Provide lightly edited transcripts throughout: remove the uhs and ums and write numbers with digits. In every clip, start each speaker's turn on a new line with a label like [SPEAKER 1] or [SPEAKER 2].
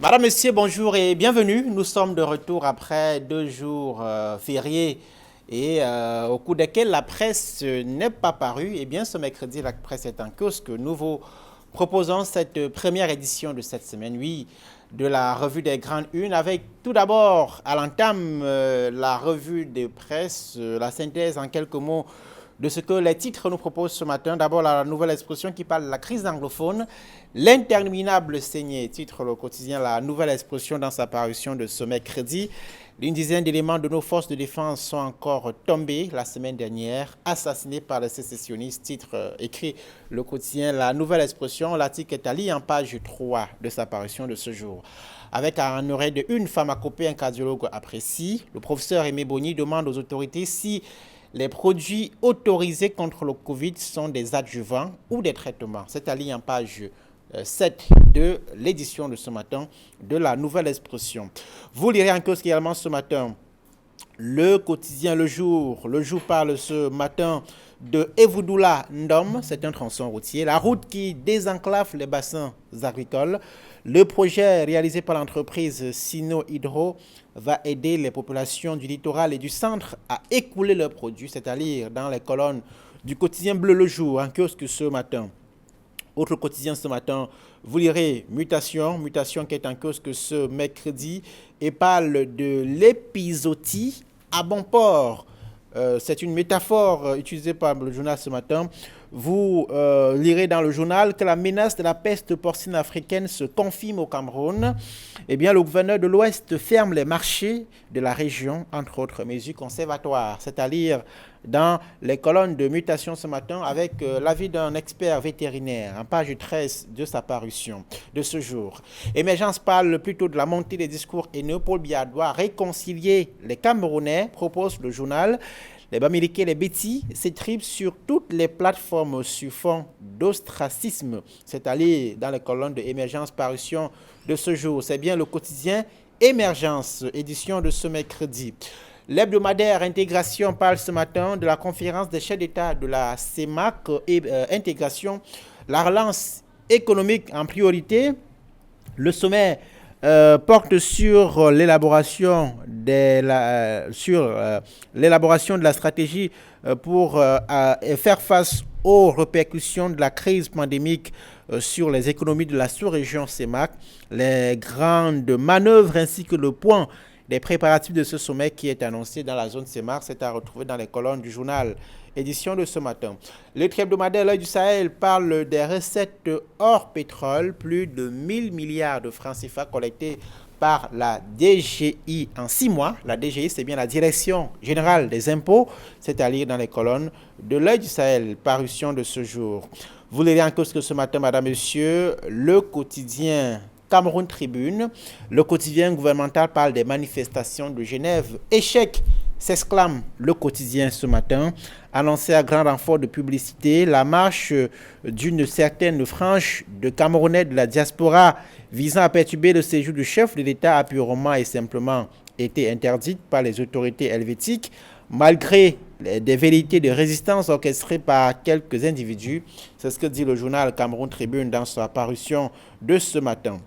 [SPEAKER 1] Madame, Monsieur, bonjour et bienvenue. Nous sommes de retour après 2 jours fériés et au cours desquels la presse n'est pas parue. Eh bien, ce mercredi, la presse est en kiosque. Nous vous proposons cette première édition de cette semaine, oui, de la revue des grandes unes avec tout d'abord à l'entame la revue de presse, la synthèse en quelques mots de ce que les titres nous proposent ce matin. D'abord, la nouvelle expression qui parle de la crise anglophone. L'interminable saignée, titre le quotidien La Nouvelle Expression dans sa parution de ce mercredi. Une dizaine d'éléments de nos forces de défense sont encore tombés la semaine dernière, assassinés par les sécessionnistes, titre écrit le quotidien La Nouvelle Expression. L'article est allé en page 3 de sa parution de ce jour. Avec un oreille de une pharmacopée, un cardiologue apprécie. Le professeur Aimé Boni demande aux autorités si les produits autorisés contre le Covid sont des adjuvants ou des traitements. C'est allé en page 7 de l'édition de ce matin de la Nouvelle Expression. Vous lirez en kiosque également ce matin le quotidien Le Jour. Le Jour parle ce matin de Evoudoula Ndom, c'est un tronçon routier, la route qui désenclave les bassins agricoles. Le projet réalisé par l'entreprise Sino Hydro va aider les populations du littoral et du centre à écouler leurs produits, c'est-à-dire dans les colonnes du quotidien Bleu Le Jour, en kiosque ce matin. Autre quotidien ce matin, vous lirez Mutation qui est en kiosque ce mercredi et parle de l'épizootie à bon port. C'est une métaphore utilisée par le journal ce matin. Vous lirez dans le journal que la menace de la peste porcine africaine se confirme au Cameroun. Eh bien, le gouverneur de l'Ouest ferme les marchés de la région, entre autres mesures conservatoires. C'est à lire dans les colonnes de Mutation ce matin avec l'avis d'un expert vétérinaire en page 13 de sa parution de ce jour. Émergence parle plutôt de la montée des discours haineux. Paul Biya doit réconcilier les Camerounais, propose le journal. Les Bamileke et les Betty s'étripent sur toutes les plateformes sur fond d'ostracisme. C'est allé dans les colonnes de Émergence parution de ce jour. C'est bien le quotidien Émergence, édition de ce mercredi. L'hebdomadaire Intégration parle ce matin de la conférence des chefs d'État de la CEMAC et Intégration, la relance économique en priorité. Le sommet porte sur l'élaboration de la stratégie pour faire face aux répercussions de la crise pandémique sur les économies de la sous-région CEMAC, les grandes manœuvres ainsi que le point des préparatifs de ce sommet qui est annoncé dans la zone CEMAC. C'est à retrouver dans les colonnes du journal édition de ce matin. Le hebdomadaire L'Œil du Sahel parle des recettes hors pétrole, plus de 1000 milliards de francs CFA collectés par la DGI en 6 mois. La DGI, c'est bien la Direction Générale des Impôts, c'est à lire dans les colonnes de L'Œil du Sahel, parution de ce jour. Vous lirez en kiosque ce matin, madame, monsieur, le quotidien Cameroun Tribune. Le quotidien gouvernemental parle des manifestations de Genève. Échec, s'exclame le quotidien ce matin. Annoncé à grand renfort de publicité, la marche d'une certaine frange de Camerounais de la diaspora visant à perturber le séjour du chef de l'État a purement et simplement été interdite par les autorités helvétiques, malgré des velléités de résistance orchestrées par quelques individus. C'est ce que dit le journal Cameroun Tribune dans sa parution de ce matin.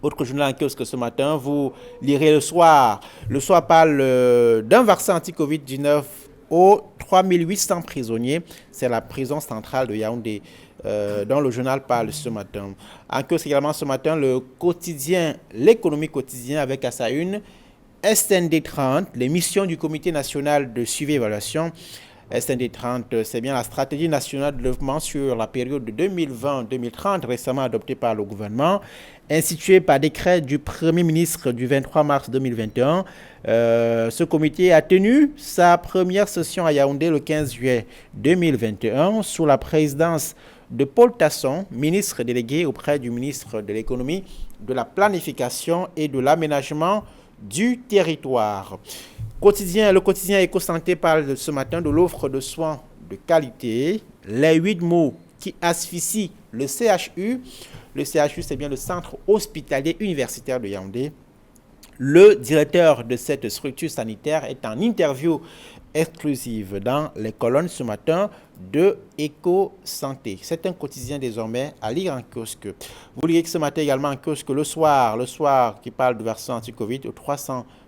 [SPEAKER 1] Autre journal en kiosque ce matin, vous lirez Le Soir. Le Soir parle d'un vaccin anti-Covid-19 aux 3800 prisonniers. C'est la prison centrale de Yaoundé dont le journal parle ce matin. En kiosque également ce matin, le quotidien, l'économie quotidienne avec à sa une, SND 30, les missions du Comité national de suivi et évaluation. SND 30, c'est bien la stratégie nationale de développement sur la période de 2020-2030, récemment adoptée par le gouvernement, instituée par décret du Premier ministre du 23 mars 2021. Ce comité a tenu sa première session à Yaoundé le 15 juillet 2021 sous la présidence de Paul Tasson, ministre délégué auprès du ministre de l'économie, de la planification et de l'aménagement du territoire. Le quotidien Éco-Santé parle ce matin de l'offre de soins de qualité, les 8 mots qui asphyxient le CHU. Le CHU, c'est bien le centre hospitalier universitaire de Yaoundé. Le directeur de cette structure sanitaire est en interview exclusive dans les colonnes ce matin de Éco Santé. C'est un quotidien désormais à lire en kiosque. Vous lirez ce matin également en kiosque le soir qui parle de version anti-Covid aux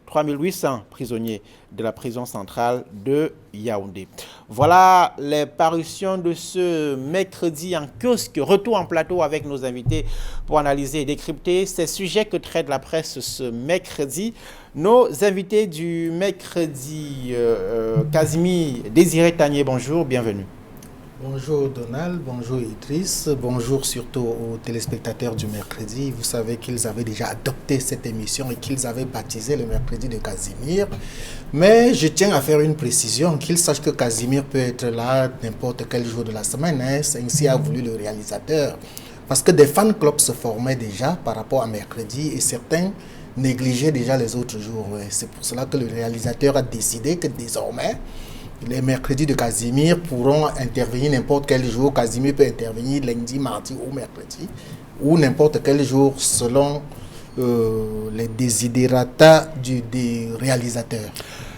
[SPEAKER 1] 3800 prisonniers de la prison centrale de Yaoundé. Voilà les parutions de ce mercredi en kiosque. Retour en plateau avec nos invités pour analyser et décrypter ces sujets que traite la presse ce mercredi. Nos invités du mercredi, Casimir Désiré Tanier, bonjour, bienvenue.
[SPEAKER 2] Bonjour Donald, bonjour Idriss, bonjour surtout aux téléspectateurs du mercredi. Vous savez qu'ils avaient déjà adopté cette émission et qu'ils avaient baptisé le mercredi de Casimir. Mais je tiens à faire une précision, qu'ils sachent que Casimir peut être là n'importe quel jour de la semaine. C'est ainsi a voulu le réalisateur. Parce que des fan clubs se formaient déjà par rapport à mercredi et certains négligeaient déjà les autres jours. C'est pour cela que le réalisateur a décidé que désormais, les mercredis de Casimir pourront intervenir n'importe quel jour. Casimir peut intervenir lundi, mardi ou mercredi, ou n'importe quel jour selon les desiderata des réalisateurs.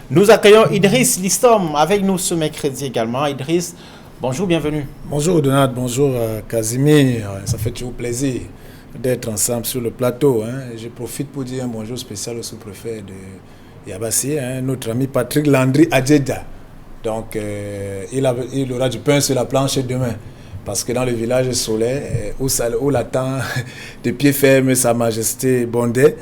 [SPEAKER 1] Nous accueillons Idriss Listom avec nous ce mercredi également. Idriss, bonjour, bienvenue.
[SPEAKER 3] Bonjour Donald, bonjour Casimir. Ça fait toujours plaisir d'être ensemble sur le plateau. Je profite pour dire un bonjour spécial au sous-préfet de Yabassi, notre ami Patrick Landry Adjedja. Donc, il aura du pain sur la planche demain. Parce que dans le village Soleil, où l'attend de pied ferme Sa Majesté Bendé,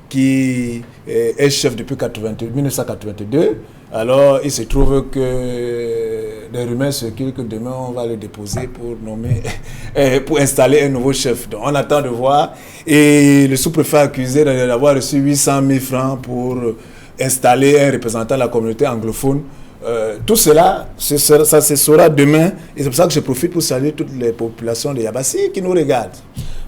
[SPEAKER 3] qui est chef depuis 1982. Alors, il se trouve que les rumeurs circulent que demain, on va le déposer pour installer un nouveau chef. Donc, on attend de voir. Et le sous-préfet accusé d'avoir reçu 800 000 francs pour installer un représentant de la communauté anglophone. Tout cela, ça se saura demain. Et c'est pour ça que je profite pour saluer toutes les populations de Yabassi qui nous regardent.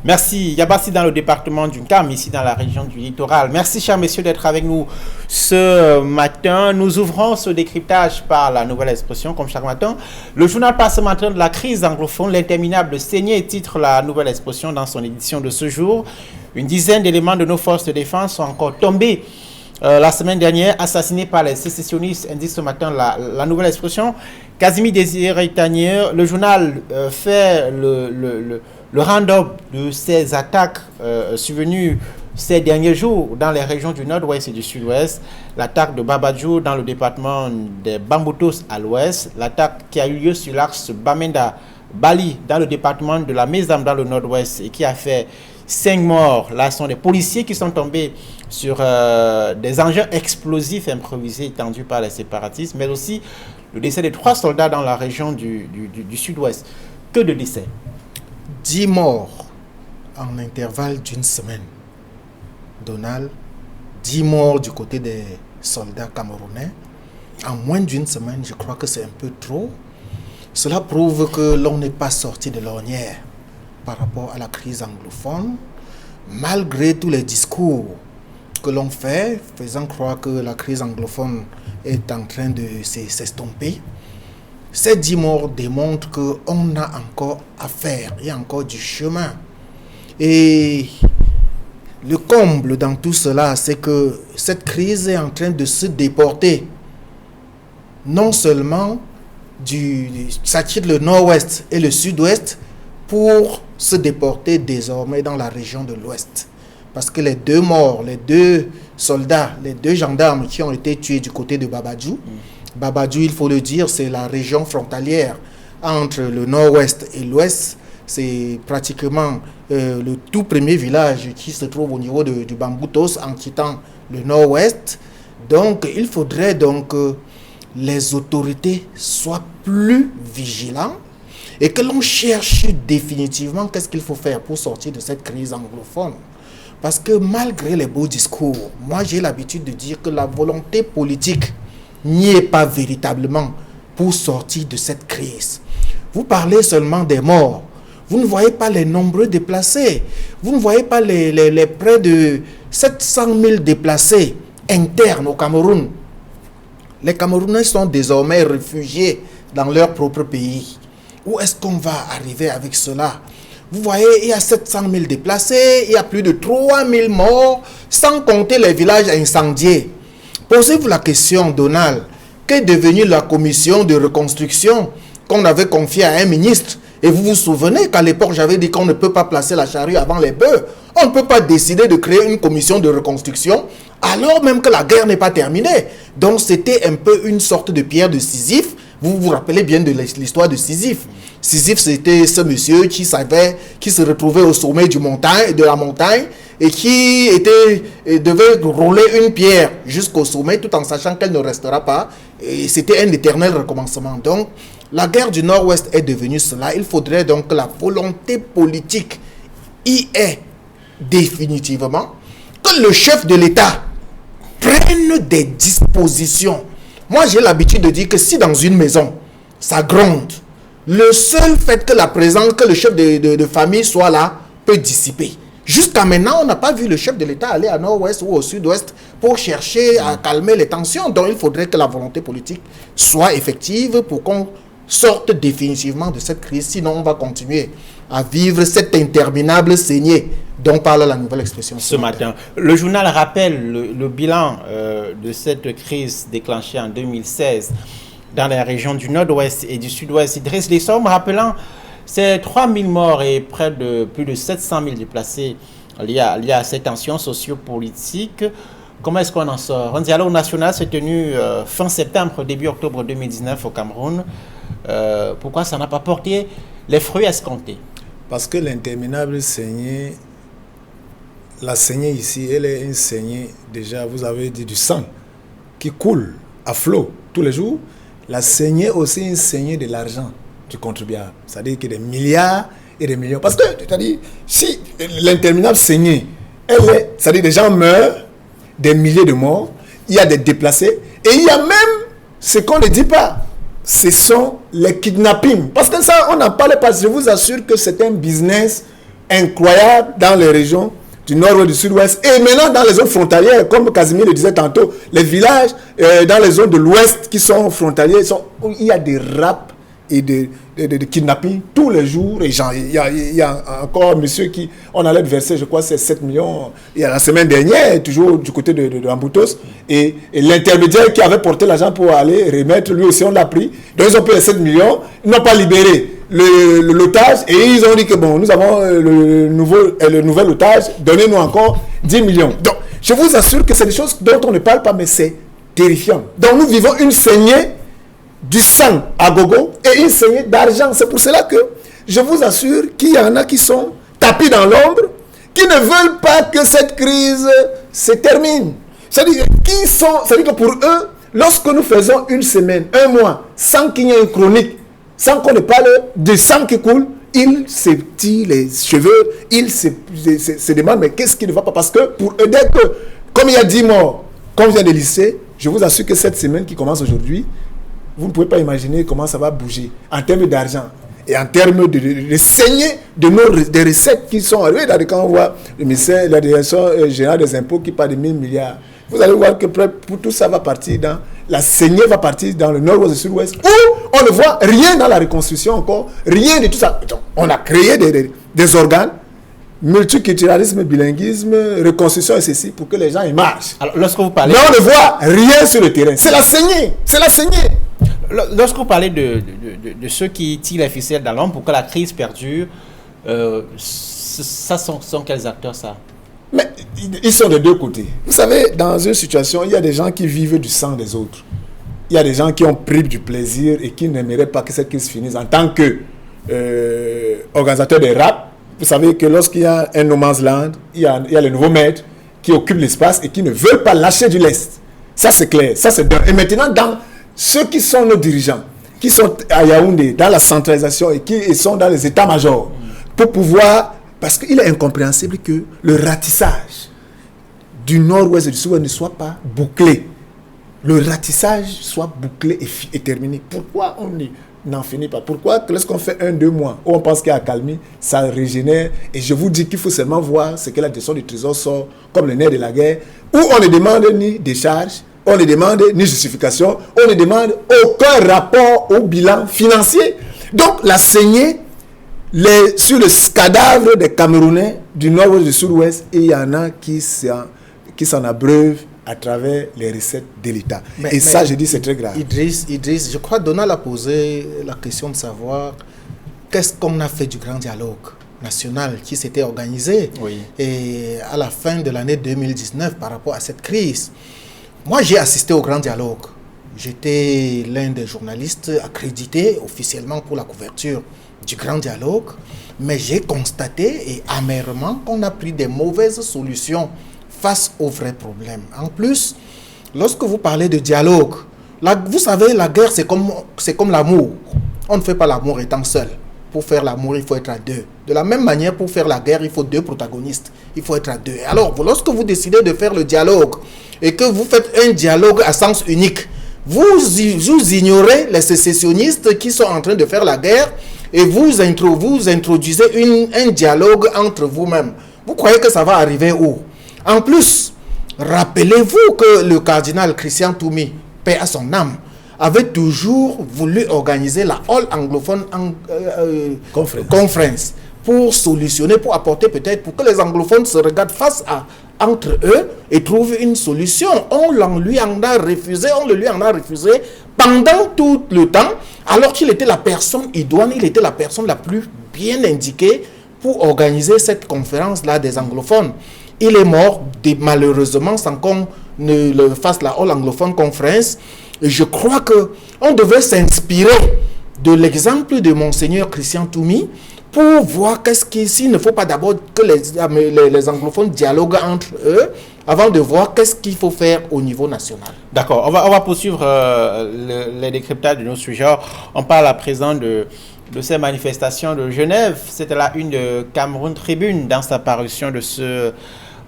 [SPEAKER 1] Merci. Yabassi dans le département du Nkam, ici dans la région du littoral. Merci, chers messieurs, d'être avec nous ce matin. Nous ouvrons ce décryptage par la nouvelle expression, comme chaque matin. Le journal passe ce matin de la crise anglophone, l'interminable saignée, titre la nouvelle expression dans son édition de ce jour. Une dizaine d'éléments de nos forces de défense sont encore tombés la semaine dernière, assassinés par les sécessionnistes, indique ce matin la nouvelle expression. Casimir Désiré Tanier, le journal fait le round-up de ces attaques survenues ces derniers jours dans les régions du nord-ouest et du sud-ouest. L'attaque de Babadjou dans le département des Bamboutos à l'ouest, l'attaque qui a eu lieu sur l'axe Bamenda-Bali dans le département de la Mézam dans le nord-ouest et qui a fait 5 morts. Là, ce sont des policiers qui sont tombés sur des engins explosifs improvisés tendus par les séparatistes, mais aussi le décès de 3 soldats dans la région du sud-ouest. Que de décès?
[SPEAKER 2] 10 morts en intervalle d'une semaine. Donald, 10 morts du côté des soldats camerounais. En moins d'une semaine, je crois que c'est un peu trop. Cela prouve que l'on n'est pas sorti de l'ornière par rapport à la crise anglophone, malgré tous les discours que l'on fait, faisant croire que la crise anglophone est en train de s'estomper. Ces 10 morts démontrent qu'on a encore à faire, il y a encore du chemin. Et le comble dans tout cela, c'est que cette crise est en train de se déporter. Non seulement ça quitte le nord-ouest et le sud-ouest pour se déporter désormais dans la région de l'ouest. Parce que les 2 morts, les 2 soldats, les 2 gendarmes qui ont été tués du côté de Babadjou, Babadjou, il faut le dire, c'est la région frontalière entre le nord-ouest et l'ouest. C'est pratiquement le tout premier village qui se trouve au niveau du Bamboutos en quittant le nord-ouest. Donc, il faudrait donc que les autorités soient plus vigilantes et que l'on cherche définitivement qu'est-ce qu'il faut faire pour sortir de cette crise anglophone. Parce que malgré les beaux discours, moi j'ai l'habitude de dire que la volonté politique n'y est pas véritablement pour sortir de cette crise. Vous parlez seulement des morts. Vous ne voyez pas les nombreux déplacés. Vous ne voyez pas les près de 700 000 déplacés internes au Cameroun. Les Camerounais sont désormais réfugiés dans leur propre pays. Où est-ce qu'on va arriver avec cela? Vous voyez, il y a 700 000 déplacés, il y a plus de 3 000 morts, sans compter les villages incendiés. Posez-vous la question, Donald, qu'est devenue la commission de reconstruction qu'on avait confiée à un ministre? Et vous vous souvenez qu'à l'époque, j'avais dit qu'on ne peut pas placer la charrue avant les bœufs. On ne peut pas décider de créer une commission de reconstruction alors même que la guerre n'est pas terminée. Donc c'était un peu une sorte de pierre de Sisyphe. Vous vous rappelez bien de l'histoire de Sisyphe. Sisyphe, c'était ce monsieur qui se retrouvait au sommet de la montagne et qui devait rouler une pierre jusqu'au sommet tout en sachant qu'elle ne restera pas. Et c'était un éternel recommencement. Donc, la guerre du Nord-Ouest est devenue cela. Il faudrait donc que la volonté politique y ait définitivement, que le chef de l'État prenne des dispositions. Moi, j'ai l'habitude de dire que si dans une maison, ça gronde, le seul fait que le chef de famille soit là peut dissiper. Jusqu'à maintenant, on n'a pas vu le chef de l'État aller à nord-ouest ou au sud-ouest pour chercher à calmer les tensions. Donc, il faudrait que la volonté politique soit effective pour qu'on sorte définitivement de cette crise. Sinon, on va continuer à vivre cette interminable saignée dont parle la nouvelle expression
[SPEAKER 1] ce matin. Le journal rappelle le bilan de cette crise déclenchée en 2016 dans les régions du nord-ouest et du sud-ouest. Il dresse les sommes rappelant ces 3000 morts et près de plus de 700 000 déplacés liés à ces tensions sociopolitiques. Comment est-ce qu'on en sort? Un dialogue national s'est tenu fin septembre, début octobre 2019 au Cameroun. Pourquoi ça n'a pas porté les fruits escomptés?
[SPEAKER 3] Parce que l'interminable saignée, la saignée ici, elle est une saignée, déjà, vous avez dit, du sang qui coule à flot tous les jours. La saignée aussi, une saignée de l'argent du contribuable. C'est-à-dire qu'il y a des milliards et des millions. Parce que, c'est-à-dire, si l'interminable saignée, c'est-à-dire des gens meurent, des milliers de morts, il y a des déplacés, et il y a même ce qu'on ne dit pas. Ce sont les kidnappings. Parce que ça, on n'en parle pas. Je vous assure que c'est un business incroyable dans les régions du nord-ouest, du sud-ouest, et maintenant dans les zones frontalières, comme Casimir le disait tantôt, les villages dans les zones de l'ouest qui sont frontaliers, il y a des rapes et de kidnapping tous les jours. Et il y a encore un monsieur qui, on allait verser, je crois, c'est 7 millions, il y a la semaine dernière, toujours du côté de Amboutos, et l'intermédiaire qui avait porté l'argent pour aller remettre, lui aussi on l'a pris, donc ils ont pris les 7 millions, ils n'ont pas libéré l'otage, et ils ont dit que bon, nous avons le nouvel otage, donnez-nous encore 10 millions. Donc, je vous assure que c'est des choses dont on ne parle pas, mais c'est terrifiant. Donc nous vivons une saignée du sang à gogo et une saignée d'argent. C'est pour cela que je vous assure qu'il y en a qui sont tapis dans l'ombre, qui ne veulent pas que cette crise se termine. C'est-à-dire que pour eux, lorsque nous faisons une semaine, un mois, sans qu'il y ait une chronique, sans qu'on ne parle de sang qui coule, ils se tirent les cheveux, ils se demandent mais qu'est-ce qui ne va pas? Parce que pour eux, dès que, comme il y a 10 morts, comme vient de lycée, je vous assure que cette semaine qui commence aujourd'hui, vous ne pouvez pas imaginer comment ça va bouger en termes d'argent et en termes de saignée des recettes qui sont arrivées. Quand on voit le ministère, la direction générale des impôts qui parle de 1000 milliards, vous allez voir que pour tout ça va partir dans... La saignée va partir dans le nord-ouest et le sud-ouest où on ne voit rien dans la reconstruction encore, rien de tout ça. On a créé des organes, multiculturalisme, bilinguisme, reconstruction et ceci pour que les gens y marchent.
[SPEAKER 1] Alors, lorsque vous parlez...
[SPEAKER 3] Mais on ne voit rien sur le terrain. C'est la saignée. C'est la saignée.
[SPEAKER 1] Lorsque vous parlez de ceux qui tirent les ficelles dans l'ombre pour que la crise perdure, ça sont quels acteurs ça?
[SPEAKER 3] Mais ils sont de deux côtés. Vous savez, dans une situation, il y a des gens qui vivent du sang des autres. Il y a des gens qui ont pris du plaisir et qui n'aimeraient pas que cette crise finisse. En tant que organisateur de rap, vous savez que lorsqu'il y a un no man's land, il y a les nouveaux maîtres qui occupent l'espace et qui ne veulent pas lâcher du lest. Ça c'est clair, ça c'est bien. Et maintenant, dans ceux qui sont nos dirigeants, qui sont à Yaoundé, dans la centralisation et qui sont dans les états-majors, pour pouvoir... Parce qu'il est incompréhensible que le ratissage du nord-ouest et du sud-ouest ne soit pas bouclé. Le ratissage soit bouclé et terminé. Pourquoi on n'en finit pas? Pourquoi lorsqu'on fait 1-2 mois où on pense qu'il y a accalmie, ça régénère? Et je vous dis qu'il faut seulement voir ce que la direction du Trésor sort comme le nerf de la guerre, où on ne demande ni décharge, on ne demande ni justification, on ne demande aucun rapport au bilan financier. Donc la saignée sur le cadavre des Camerounais du nord-ouest et du sud-ouest, et il y en a qui s'en abreuvent à travers les recettes de l'État. Et ça, je dis, c'est très grave.
[SPEAKER 2] Idriss, je crois que Donald a posé la question de savoir qu'est-ce qu'on a fait du grand dialogue national qui s'était organisé et à la fin de l'année 2019 par rapport à cette crise. Moi, j'ai assisté au grand dialogue. J'étais l'un des journalistes accrédités officiellement pour la couverture du grand dialogue, mais j'ai constaté et amèrement qu'on a pris des mauvaises solutions face aux vrais problèmes. En plus, lorsque vous parlez de dialogue, vous savez, la guerre, c'est comme l'amour. On ne fait pas l'amour étant seul. Pour faire l'amour, il faut être à deux. De la même manière, pour faire la guerre, il faut deux protagonistes. Il faut être à deux. Alors, lorsque vous décidez de faire le dialogue et que vous faites un dialogue à sens unique, vous ignorez les sécessionnistes qui sont en train de faire la guerre et vous introduisez un dialogue entre vous-mêmes. Vous croyez que ça va arriver où? En plus, rappelez-vous que le cardinal Christian Toumi, paix à son âme, avait toujours voulu organiser la All Anglophone Conference pour solutionner, pour apporter peut-être, pour que les anglophones se regardent entre eux et trouvent une solution. On le lui en a refusé pendant tout le temps, alors qu'il était la personne idoine, il était la personne la plus bien indiquée pour organiser cette conférence-là des anglophones. Il est mort malheureusement sans qu'on ne le fasse la All Anglophone Conference. Et je crois qu'on devait s'inspirer de l'exemple de Monseigneur Christian Toumi pour voir s'il ne faut pas d'abord que les anglophones dialoguent entre eux avant de voir qu'est-ce qu'il faut faire au niveau national.
[SPEAKER 1] D'accord, on va poursuivre les décryptages de nos sujets. On parle à présent de ces manifestations de Genève. C'était la une de Cameroun Tribune dans sa parution de ce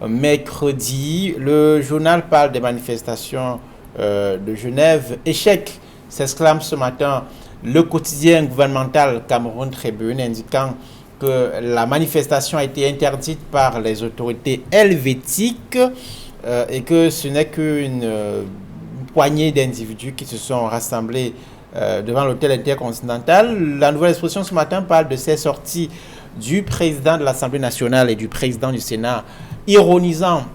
[SPEAKER 1] mercredi. Le journal parle des manifestations de Genève. Échec, s'exclame ce matin le quotidien gouvernemental Cameroun Tribune, indiquant que la manifestation a été interdite par les autorités helvétiques et que ce n'est qu'une poignée d'individus qui se sont rassemblés devant l'hôtel intercontinental. La Nouvelle Expression ce matin parle de ces sorties du président de l'Assemblée nationale et du président du Sénat, ironisant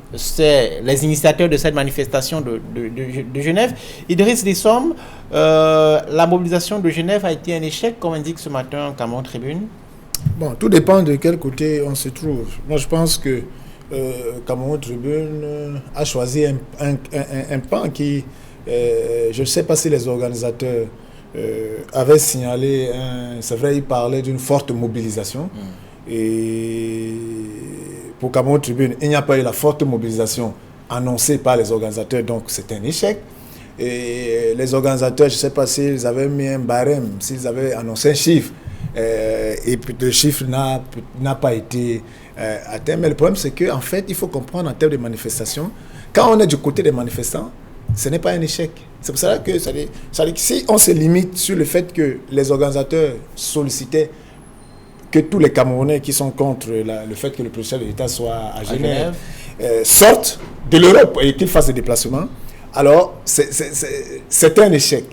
[SPEAKER 1] les initiateurs de cette manifestation de Genève. Idriss Dessom, la mobilisation de Genève a été un échec, comme indique ce matin Cameroun Tribune.
[SPEAKER 3] Bon, tout dépend de quel côté on se trouve. Moi, je pense que Cameroun Tribune a choisi un pan qui, je ne sais pas si les organisateurs avaient signalé, c'est vrai, ils parlaient d'une forte mobilisation. Et pour Cameroun Tribune, il n'y a pas eu la forte mobilisation annoncée par les organisateurs, donc c'est un échec. Et les organisateurs, je ne sais pas s'ils avaient mis un barème, s'ils avaient annoncé un chiffre, et le chiffre n'a pas été atteint. Mais le problème, c'est qu'en fait, il faut comprendre en termes de manifestation, quand on est du côté des manifestants, ce n'est pas un échec. C'est pour ça que si on se limite sur le fait que les organisateurs sollicitaient que tous les Camerounais qui sont contre le fait que le président de l'État soit à Genève sortent de l'Europe et qu'ils fassent des déplacements, alors c'est un échec.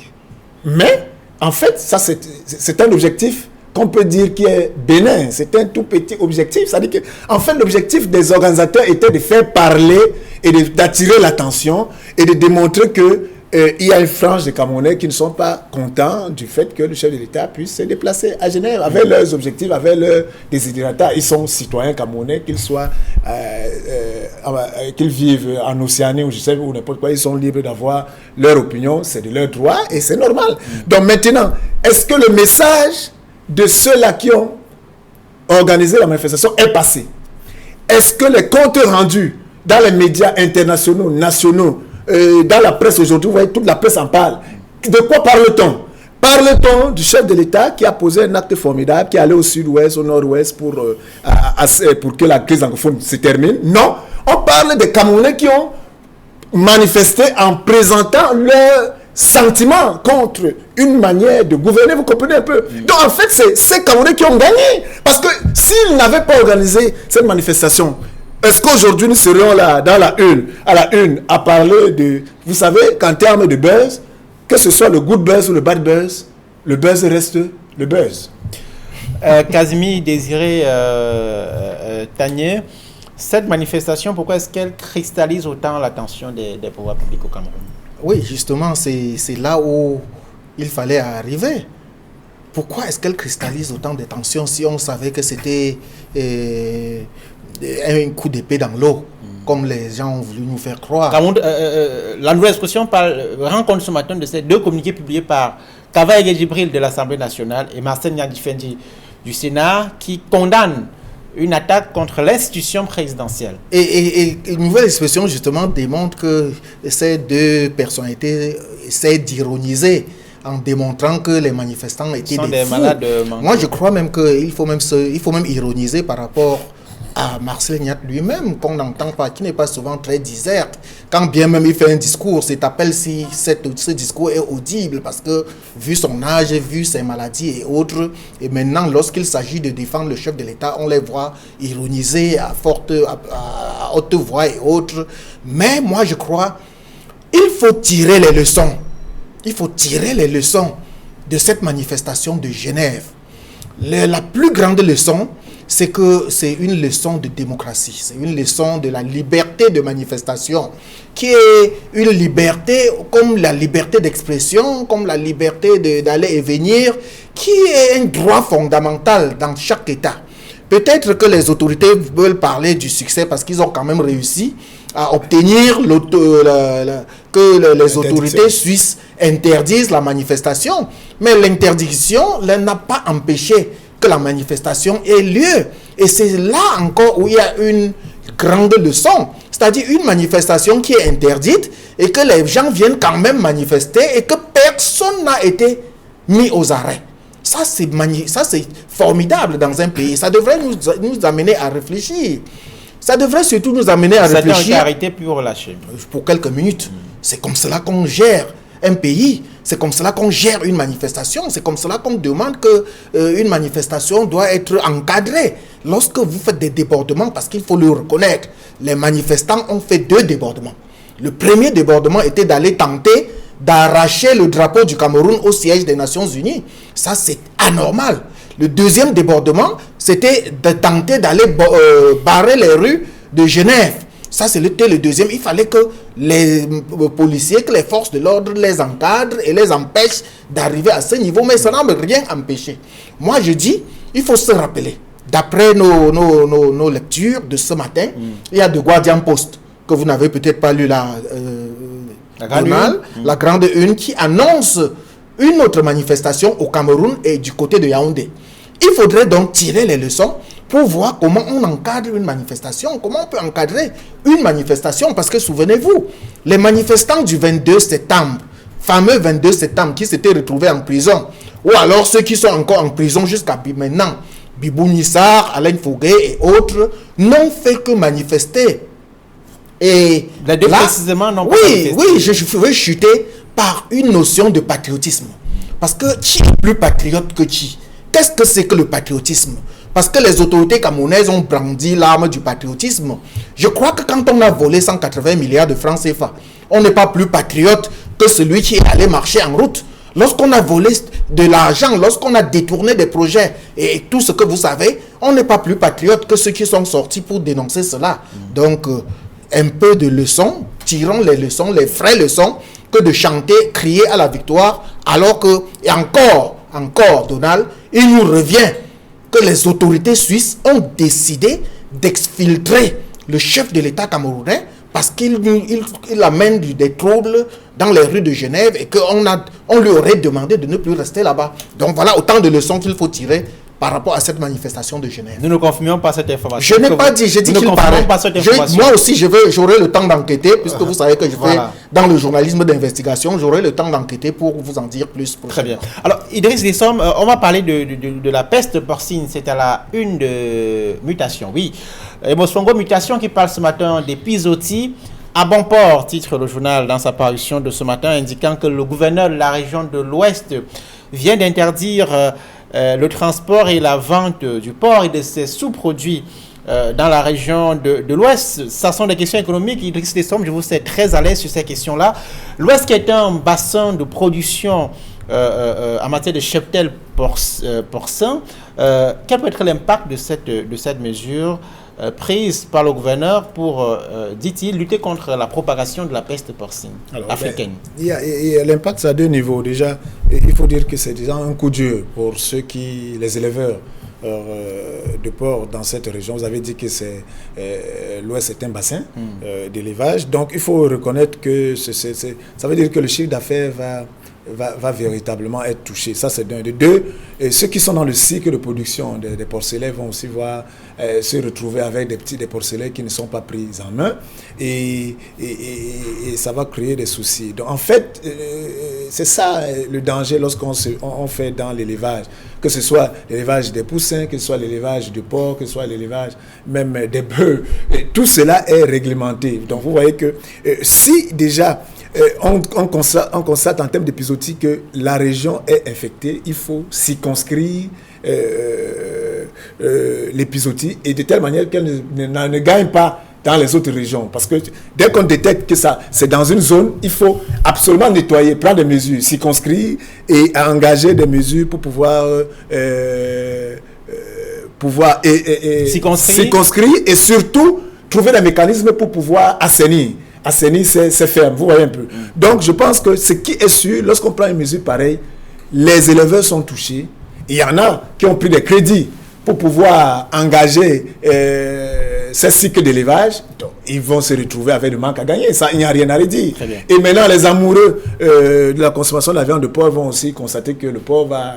[SPEAKER 3] Mais en fait, ça c'est un objectif qu'on peut dire qui est bénin. C'est un tout petit objectif. C'est-à-dire que, en fait, l'objectif des organisateurs était de faire parler et d'attirer l'attention et de démontrer que il y a une frange de Camerounais qui ne sont pas contents du fait que le chef de l'État puisse se déplacer à Genève avec leurs objectifs, avec leurs desiderata. Ils sont citoyens camerounais, qu'ils vivent en Océanie ou je sais où n'importe quoi, ils sont libres d'avoir leur opinion, c'est de leur droit et c'est normal. Donc maintenant, est-ce que le message de ceux-là qui ont organisé la manifestation est passé? Est-ce que les comptes rendus dans les médias internationaux, nationaux, dans la presse aujourd'hui, vous voyez, toute la presse en parle. De quoi parle-t-on? Parle-t-on du chef de l'État qui a posé un acte formidable, qui est allé au sud-ouest, au nord-ouest pour que la crise anglophone se termine? Non. On parle des Camerounais qui ont manifesté en présentant leurs sentiments contre une manière de gouverner, vous comprenez un peu? Donc en fait, c'est ces Camerounais qui ont gagné. Parce que s'ils n'avaient pas organisé cette manifestation, est-ce qu'aujourd'hui nous serions là, à la une, à parler de... Vous savez qu'en termes de buzz, que ce soit le good buzz ou le bad buzz, le buzz reste le buzz.
[SPEAKER 1] Casimir Désiré Tanier, Cette manifestation, pourquoi est-ce qu'elle cristallise autant l'attention des pouvoirs publics au Cameroun?
[SPEAKER 2] Oui, justement, c'est là où il fallait arriver. Pourquoi est-ce qu'elle cristallise autant de tensions si on savait que c'était un coup d'épée dans l'eau, comme les gens ont voulu nous faire croire?
[SPEAKER 1] La nouvelle expression rend compte ce matin de ces deux communiqués publiés par Kavaï Djibril de l'Assemblée nationale et Marcel Nyadifendi du Sénat qui condamnent une attaque contre l'institution présidentielle.
[SPEAKER 2] Et une nouvelle expression justement démontre que ces deux personnalités essaient d'ironiser en démontrant que les manifestants étaient des fous.
[SPEAKER 1] Malades.
[SPEAKER 2] Moi, je crois même qu'il faut même ironiser par rapport à Marcel Nyat lui-même, qu'on n'entend pas, qui n'est pas souvent très diserte. Quand bien même il fait un discours, c'est appel si ce discours est audible, parce que vu son âge, vu ses maladies et autres, et maintenant lorsqu'il s'agit de défendre le chef de l'État, on les voit ironiser à haute voix et autres. Mais moi je crois, il faut tirer les leçons. Il faut tirer les leçons de cette manifestation de Genève. La plus grande leçon, c'est que c'est une leçon de démocratie, c'est une leçon de la liberté de manifestation, qui est une liberté comme la liberté d'expression, comme la liberté d'aller et venir, qui est un droit fondamental dans chaque État. Peut-être que les autorités veulent parler du succès parce qu'ils ont quand même réussi à obtenir que les autorités suisses interdisent la manifestation, mais l'interdiction n'a pas empêché que la manifestation ait lieu. Et c'est là encore où il y a une grande leçon. C'est-à-dire une manifestation qui est interdite et que les gens viennent quand même manifester et que personne n'a été mis aux arrêts. Ça, c'est formidable dans un pays. Ça devrait nous amener à réfléchir. Ça devrait surtout nous amener à réfléchir.
[SPEAKER 1] Certains ont arrêté puis relâché.
[SPEAKER 2] Pour quelques minutes. C'est comme cela qu'on gère un pays. C'est comme cela qu'on gère une manifestation. C'est comme cela qu'on demande que une manifestation doit être encadrée. Lorsque vous faites des débordements, parce qu'il faut le reconnaître, les manifestants ont fait 2 débordements. Le premier débordement était d'aller tenter d'arracher le drapeau du Cameroun au siège des Nations Unies. Ça, c'est anormal. Le deuxième débordement, c'était de tenter d'aller barrer les rues de Genève. Ça, c'était le deuxième. Il fallait que les policiers, que les forces de l'ordre les encadrent et les empêchent d'arriver à ce niveau. Mais ça n'a rien empêché. Moi, je dis, il faut se rappeler. D'après nos lectures de ce matin, il y a The Guardian Post, que vous n'avez peut-être pas lu la grande une, qui annonce une autre manifestation au Cameroun et du côté de Yaoundé. Il faudrait donc tirer les leçons pour voir comment on encadre une manifestation, comment on peut encadrer une manifestation, parce que souvenez-vous, les manifestants du 22 septembre, fameux 22 septembre, qui s'étaient retrouvés en prison, ou alors ceux qui sont encore en prison jusqu'à maintenant, Bibou Nissar, Alain Fouguet et autres, n'ont fait que manifester. Et
[SPEAKER 1] les deux précisément n'ont pas manifesté.
[SPEAKER 2] Oui, je veux chuter par une notion de patriotisme. Parce que qui est plus patriote que qui? Qu'est-ce que c'est que le patriotisme? Parce que les autorités camerounaises ont brandi l'arme du patriotisme. Je crois que quand on a volé 180 milliards de francs CFA, on n'est pas plus patriote que celui qui est allé marcher en route. Lorsqu'on a volé de l'argent, lorsqu'on a détourné des projets et tout ce que vous savez, on n'est pas plus patriote que ceux qui sont sortis pour dénoncer cela. Donc, un peu de leçons, tirons les leçons, les vraies leçons, que de chanter, crier à la victoire, alors que, et encore, Donald, il nous revient que les autorités suisses ont décidé d'exfiltrer le chef de l'État camerounais parce qu'il amène des troubles dans les rues de Genève et qu'on lui aurait demandé de ne plus rester là-bas. Donc voilà autant de leçons qu'il faut tirer par rapport à cette manifestation de Genève.
[SPEAKER 1] Nous ne confirmons pas cette information.
[SPEAKER 2] Je n'ai pas dit, j'ai dit qu'il paraît. Moi aussi, j'aurai le temps d'enquêter, puisque vous savez que je fais dans le journalisme d'investigation, j'aurai le temps d'enquêter pour vous en dire plus.
[SPEAKER 1] Très bien. Alors, Idriss Dessom, on va parler de la peste porcine. C'est à la une de Mutation. Oui, Mosfongo Mutation qui parle ce matin d'épizootie. À bon port, titre le journal dans sa parution de ce matin, indiquant que le gouverneur de la région de l'Ouest vient d'interdire le transport et la vente du porc et de ses sous-produits dans la région de l'Ouest. Ça sont des questions économiques. Idriss Dessom, je vous sais très à l'aise sur ces questions-là. L'Ouest qui est un bassin de production en matière de cheptel porcin. Quel peut être l'impact de cette mesure prise par le gouverneur pour, dit-il, lutter contre la propagation de la peste porcine africaine?
[SPEAKER 3] L'impact, c'est à deux niveaux. Déjà, il faut dire que c'est déjà un coup dur pour les éleveurs de porc dans cette région. Vous avez dit que l'Ouest est un bassin d'élevage. Donc, il faut reconnaître que ça veut dire que le chiffre d'affaires va véritablement être touché. Ça, c'est d'un. De deux, ceux qui sont dans le cycle de production des porcelets vont aussi se retrouver avec des porcelets qui ne sont pas pris en main et ça va créer des soucis. Donc, en fait, c'est ça le danger lorsqu'on fait dans l'élevage, que ce soit l'élevage des poussins, que ce soit l'élevage du porc, que ce soit l'élevage même des bœufs. Tout cela est réglementé. Donc, vous voyez que si déjà on constate en termes d'épizootie que la région est infectée, il faut circonscrire l'épizootie et de telle manière qu'elle ne gagne pas dans les autres régions. Parce que dès qu'on détecte que c'est dans une zone, il faut absolument nettoyer, prendre des mesures, circonscrire et engager des mesures pour pouvoir circonscrire et surtout trouver des mécanismes pour pouvoir assainir. Assainir, c'est ferme, vous voyez un peu. Donc, je pense que ce qui est sûr, lorsqu'on prend une mesure pareille, les éleveurs sont touchés. Il y en a qui ont pris des crédits pour pouvoir engager ces cycles d'élevage. Donc, ils vont se retrouver avec le manque à gagner. Ça, il n'y a rien à redire. Et maintenant, les amoureux de la consommation de la viande de porc vont aussi constater que le porc va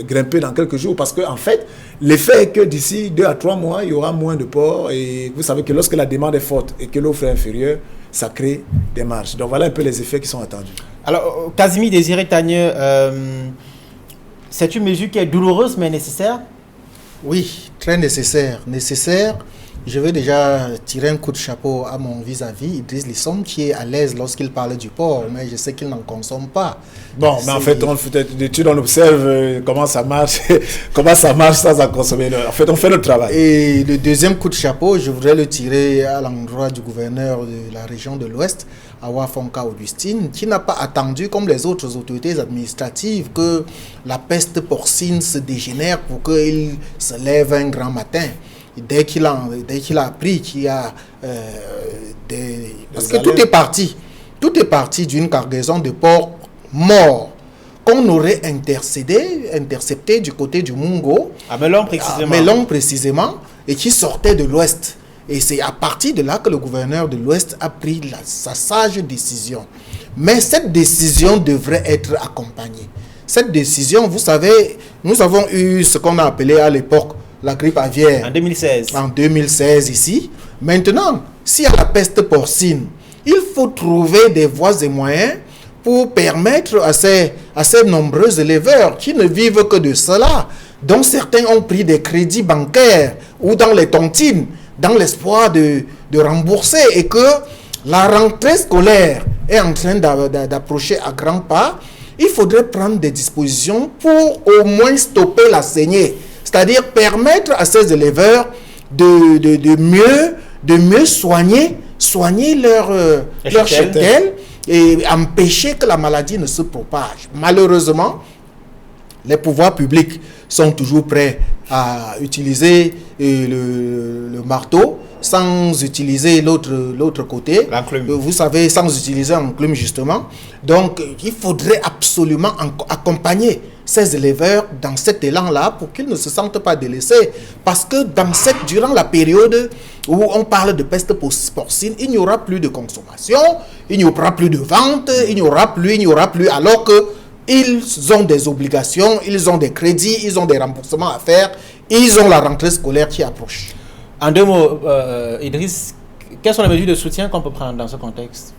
[SPEAKER 3] grimper dans quelques jours. Parce qu'en fait, l'effet est que d'ici 2 à 3 mois, il y aura moins de porc. Et vous savez que lorsque la demande est forte et que l'offre est inférieure, ça crée des marges. Donc voilà un peu les effets qui sont attendus.
[SPEAKER 1] Alors, Casimir Désiré Tagneux, c'est une mesure qui est douloureuse mais nécessaire?
[SPEAKER 2] Oui, très nécessaire. Je vais déjà tirer un coup de chapeau à mon vis-à-vis, Idriss Lissom, qui est à l'aise lorsqu'il parle du porc, mais je sais qu'il n'en consomme pas.
[SPEAKER 3] Bon, mais en fait, on observe comment ça marche sans en consommer. En fait, on fait notre travail.
[SPEAKER 2] Et le deuxième coup de chapeau, je voudrais le tirer à l'endroit du gouverneur de la région de l'Ouest, Awa Fonka Augustine, qui n'a pas attendu, comme les autres autorités administratives, que la peste porcine se dégénère pour qu'il se lève un grand matin. Dès qu'il a appris qu'il y a parce que tout est parti d'une cargaison de porcs morts qu'on aurait intercepté du côté du Mungo,
[SPEAKER 1] à Melon précisément,
[SPEAKER 2] et qui sortait de l'Ouest. Et c'est à partir de là que le gouverneur de l'Ouest a pris sa sage décision. Mais cette décision devrait être accompagnée. Cette décision, vous savez, nous avons eu ce qu'on a appelé à l'époque la grippe aviaire.
[SPEAKER 1] En 2016.
[SPEAKER 2] En 2016 ici. Maintenant, s'il y a la peste porcine, il faut trouver des voies et moyens pour permettre à ces nombreux éleveurs qui ne vivent que de cela, dont certains ont pris des crédits bancaires ou dans les tontines, dans l'espoir de rembourser, et que la rentrée scolaire est en train d'approcher à grands pas, il faudrait prendre des dispositions pour au moins stopper la saignée. C'est-à-dire permettre à ces éleveurs de mieux soigner leur cheptel et empêcher que la maladie ne se propage. Malheureusement, les pouvoirs publics sont toujours prêts à utiliser le marteau sans utiliser l'autre côté.
[SPEAKER 1] L'enclume.
[SPEAKER 2] Vous savez, sans utiliser l'enclume justement. Donc, il faudrait absolument accompagner ces éleveurs dans cet élan-là pour qu'ils ne se sentent pas délaissés. Parce que durant la période où on parle de peste porcine, il n'y aura plus de consommation, il n'y aura plus de vente, il n'y aura plus, alors qu'ils ont des obligations, ils ont des crédits, ils ont des remboursements à faire, ils ont la rentrée scolaire qui approche.
[SPEAKER 1] En 2 mots, Idriss, quelles sont les mesures de soutien qu'on peut prendre dans ce contexte?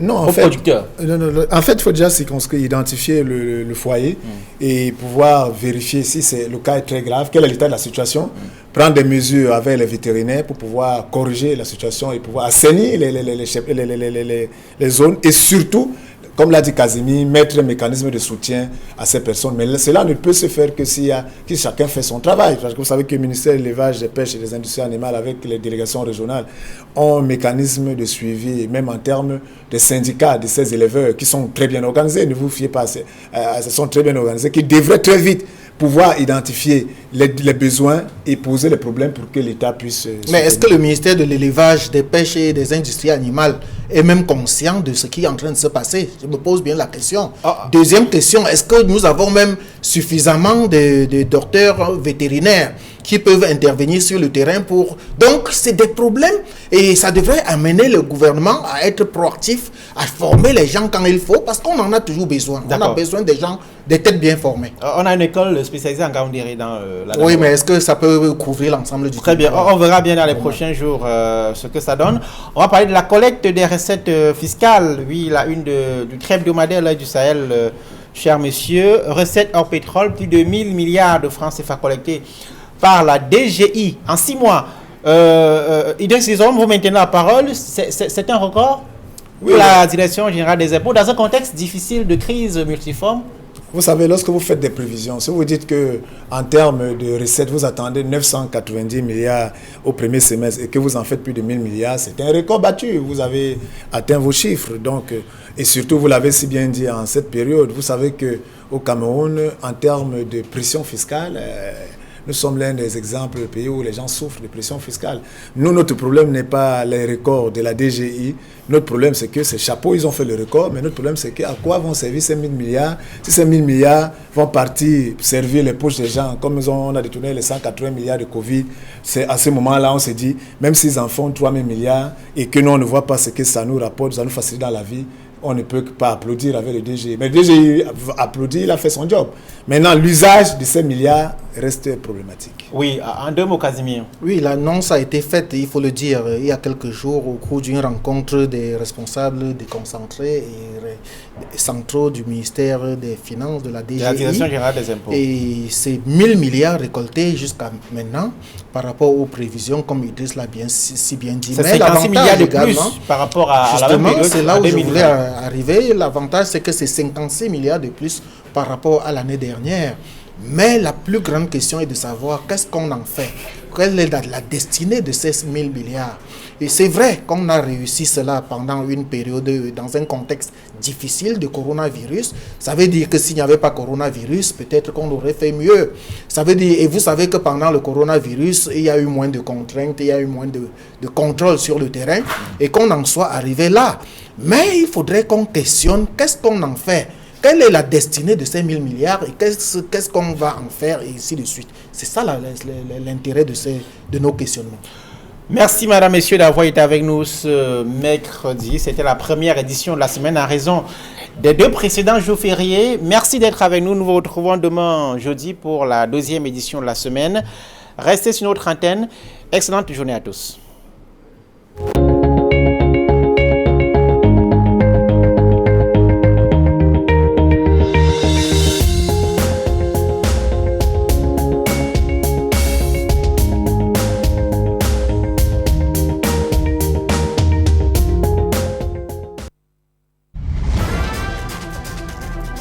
[SPEAKER 3] Non, en fait, il faut déjà circonscrire, identifier le foyer et pouvoir vérifier si le cas est très grave, quel est l'état de la situation, prendre des mesures avec les vétérinaires pour pouvoir corriger la situation et pouvoir assainir les zones et surtout comme l'a dit Casimir, mettre un mécanisme de soutien à ces personnes. Mais cela ne peut se faire que si chacun fait son travail. Parce que vous savez que le ministère de l'élevage, des pêches et des industries animales, avec les délégations régionales, ont un mécanisme de suivi, même en termes de syndicats de ces éleveurs qui sont très bien organisés. Ne vous fiez pas, ils sont très bien organisés, qui devraient très vite pouvoir identifier les besoins et poser les problèmes pour que l'État puisse...
[SPEAKER 2] Mais est-ce que le ministère de l'élevage, des pêches et des industries animales est même conscient de ce qui est en train de se passer? Je me pose bien la question. Deuxième question, est-ce que nous avons même suffisamment de docteurs vétérinaires qui peuvent intervenir sur le terrain pour... Donc, c'est des problèmes et ça devrait amener le gouvernement à être proactif, à former les gens quand il faut, parce qu'on en a toujours besoin. On a besoin des gens, des têtes bien formées.
[SPEAKER 1] On a une école spécialisée en Gaoundéré dans la...
[SPEAKER 2] Oui, mais est-ce que ça peut couvrir l'ensemble du
[SPEAKER 1] Très bien, on verra bien dans les prochains jours ce que ça donne. On va parler de la collecte des recettes fiscales. Oui, la une du très hebdomadaire du Sahel, cher messieurs. Recettes hors pétrole, plus de 1000 milliards de francs CFA collectés par la DGI en 6 mois. Idriss Isom, vous maintenez la parole. C'est un record pour la Direction générale des impôts dans un contexte difficile de crise multiforme.
[SPEAKER 3] Vous savez, lorsque vous faites des prévisions, si vous dites qu'en termes de recettes, vous attendez 990 milliards au premier semestre et que vous en faites plus de 1000 milliards, c'est un record battu. Vous avez atteint vos chiffres. Donc, et surtout, vous l'avez si bien dit en cette période, vous savez qu'au Cameroun, en termes de pression fiscale, nous sommes l'un des exemples de pays où les gens souffrent de pression fiscale. Nous, notre problème n'est pas les records de la DGI. Notre problème, c'est que ces chapeaux, ils ont fait le record. Mais notre problème, c'est à quoi vont servir ces 1000 milliards? Si ces 1000 milliards vont partir servir les poches des gens, comme on a détourné les 180 milliards de Covid, c'est à ce moment-là, on se dit, même s'ils en font 3000 milliards et que nous, on ne voit pas ce que ça nous rapporte, ça nous facilite dans la vie, on ne peut pas applaudir avec le DGI. Mais le DGI applaudit, il a fait son job. Maintenant, l'usage de ces milliards reste problématique.
[SPEAKER 1] Oui, en 2 mots, Casimir.
[SPEAKER 2] Oui, l'annonce a été faite, il faut le dire, il y a quelques jours au cours d'une rencontre des responsables déconcentrés et centraux du ministère des Finances, de la DGI.
[SPEAKER 1] La Direction générale des impôts.
[SPEAKER 2] Et c'est 1000 milliards récoltés jusqu'à maintenant par rapport aux prévisions, comme Idriss l'a si bien dit.
[SPEAKER 1] C'est 56 milliards de plus par rapport à la même période.
[SPEAKER 2] C'est là où je voulais arriver. L'avantage, c'est que c'est 56 milliards de plus par rapport à l'année dernière. Mais la plus grande question est de savoir qu'est-ce qu'on en fait. Quelle est la destinée de ces 1000 milliards. Et c'est vrai qu'on a réussi cela pendant une période, dans un contexte difficile de coronavirus. Ça veut dire que s'il n'y avait pas coronavirus, peut-être qu'on aurait fait mieux. Ça veut dire, et vous savez que pendant le coronavirus, il y a eu moins de contraintes, il y a eu moins de contrôle sur le terrain, et qu'on en soit arrivé là. Mais il faudrait qu'on questionne qu'est-ce qu'on en fait. Quelle est la destinée de ces 1000 milliards et qu'est-ce qu'on va en faire et ainsi de suite. C'est ça l'intérêt de nos questionnements.
[SPEAKER 1] Merci, madame, messieurs, d'avoir été avec nous ce mercredi. C'était la première édition de la semaine en raison des 2 précédents jours fériés. Merci d'être avec nous. Nous vous retrouvons demain, jeudi, pour la 2e édition de la semaine. Restez sur notre antenne. Excellente journée à tous.